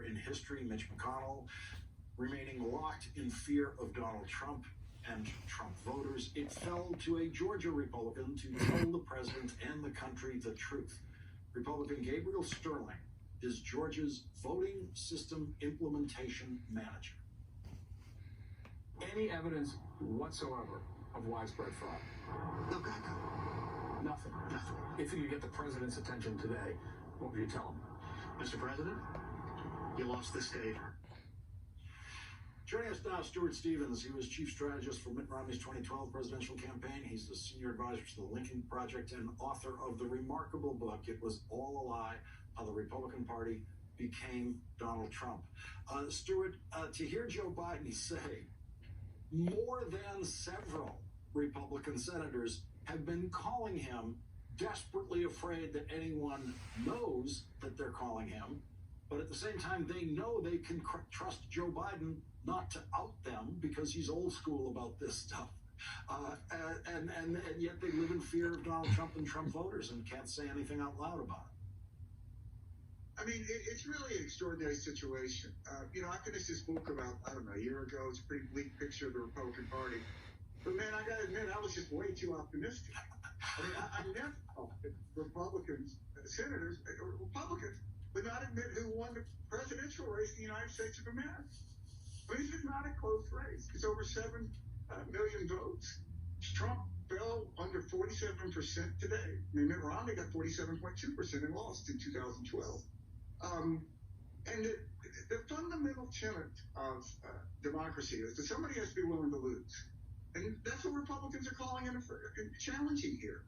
leader in history, Mitch McConnell, remaining locked in fear of Donald Trump and Trump voters, it fell to a Georgia Republican to tell the president and the country the truth. Republican Gabriel Sterling is Georgia's voting system implementation manager. Any evidence whatsoever of widespread fraud? Look, I know. Nothing. If you get the president's attention today, what would you tell him? Mr. President, you lost the state. Joining us now, Stuart Stevens. He was chief strategist for Mitt Romney's 2012 presidential campaign. He's the senior advisor to the Lincoln Project and author of the remarkable book, It Was All a Lie, How the Republican Party Became Donald Trump. Stuart, to hear Joe Biden say more than several Republican senators have been calling him, desperately afraid that anyone knows that they're calling him, but at the same time, they know they can trust Joe Biden not to out them because he's old school about this stuff. And yet they live in fear of Donald Trump and Trump voters and can't say anything out loud about it. I mean, it's really an extraordinary situation. I finished this book about, a year ago. It's a pretty bleak picture of the Republican Party. But man, I got to admit, I was just way too optimistic. I mean, I never thought that Republicans, senators, or Republicans, would not admit who won the presidential race in the United States of America. I mean, this is not a close race. It's over 7 million votes. Trump fell under 47% today. I mean, Mitt Romney got 47.2% and lost in 2012. And the fundamental tenet of democracy is that somebody has to be willing to lose. And that's what Republicans are calling in challenging here.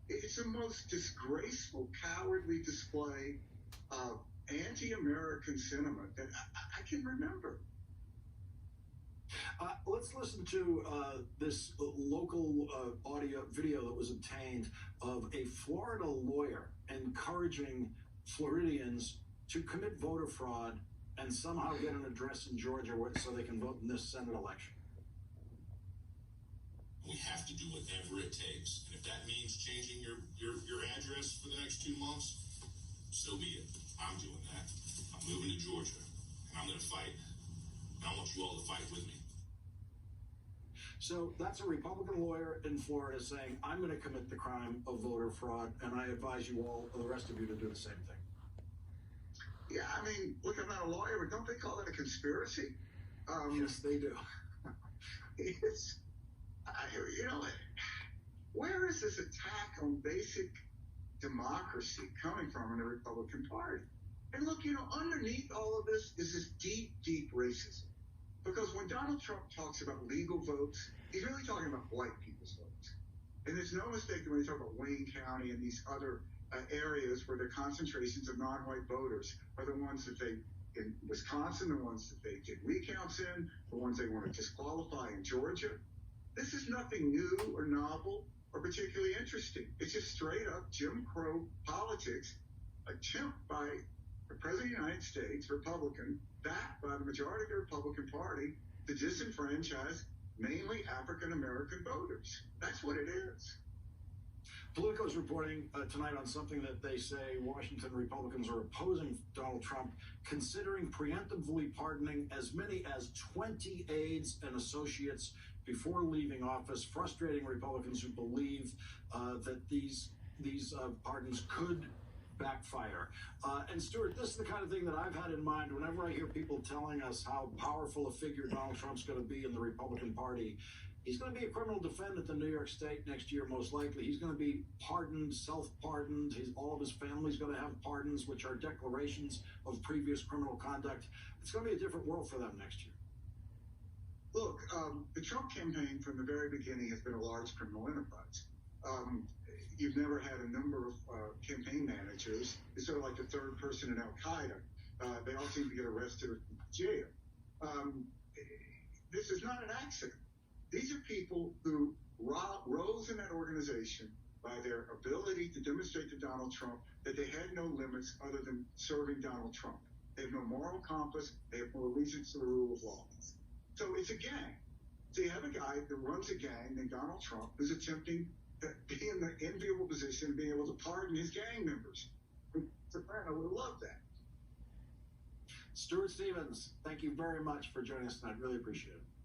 It's the most disgraceful, cowardly display of anti-American sentiment that I can remember. Let's listen to this local video that was obtained of a Florida lawyer encouraging Floridians to commit voter fraud and somehow get an address in Georgia so they can vote in this Senate election. We have to do whatever it takes. And if that means changing your address for the next 2 months, so be it. I'm doing that. I'm moving to Georgia, and I'm going to fight. And I want you all to fight with me. So that's a Republican lawyer in Florida saying, I'm going to commit the crime of voter fraud, and I advise you all, the rest of you, to do the same thing. Yeah, I mean, look, I'm not a lawyer, but don't they call that a conspiracy? Yes, they do. Where is this attack on basic democracy coming from in the Republican Party? And look, underneath all of this is this deep, deep racism. Because when Donald Trump talks about legal votes, he's really talking about white people's votes. And there's no mistake that when you talk about Wayne County and these other areas where the concentrations of non-white voters are the ones that they, in Wisconsin, the ones that they did recounts in, the ones they want to disqualify in Georgia. This is nothing new or novel or particularly interesting. It's just straight up Jim Crow politics, attempt by the President of the United States, Republican, backed by the majority of the Republican Party, to disenfranchise mainly African-American voters. That's what it is. Politico is reporting tonight on something that they say Washington Republicans are opposing Donald Trump, considering preemptively pardoning as many as 20 aides and associates before leaving office, frustrating Republicans who believe that these pardons could backfire. And Stuart, this is the kind of thing that I've had in mind whenever I hear people telling us how powerful a figure Donald Trump's going to be in the Republican Party. He's going to be a criminal defendant in New York State next year, most likely. He's going to be pardoned, self-pardoned. All of his family's going to have pardons, which are declarations of previous criminal conduct. It's going to be a different world for them next year. Look, the Trump campaign from the very beginning has been a large criminal enterprise. You've never had a number of campaign managers. It's sort of like the third person in Al-Qaeda. They all seem to get arrested or in jail. This is not an accident. These are people who rose in that organization by their ability to demonstrate to Donald Trump that they had no limits other than serving Donald Trump. They have no moral compass. They have no allegiance to the rule of law. So it's a gang. So you have a guy that runs a gang named Donald Trump who's attempting to be in the enviable position of being able to pardon his gang members. Soprano would have loved that. Stuart Stevens, thank you very much for joining us tonight. Really appreciate it.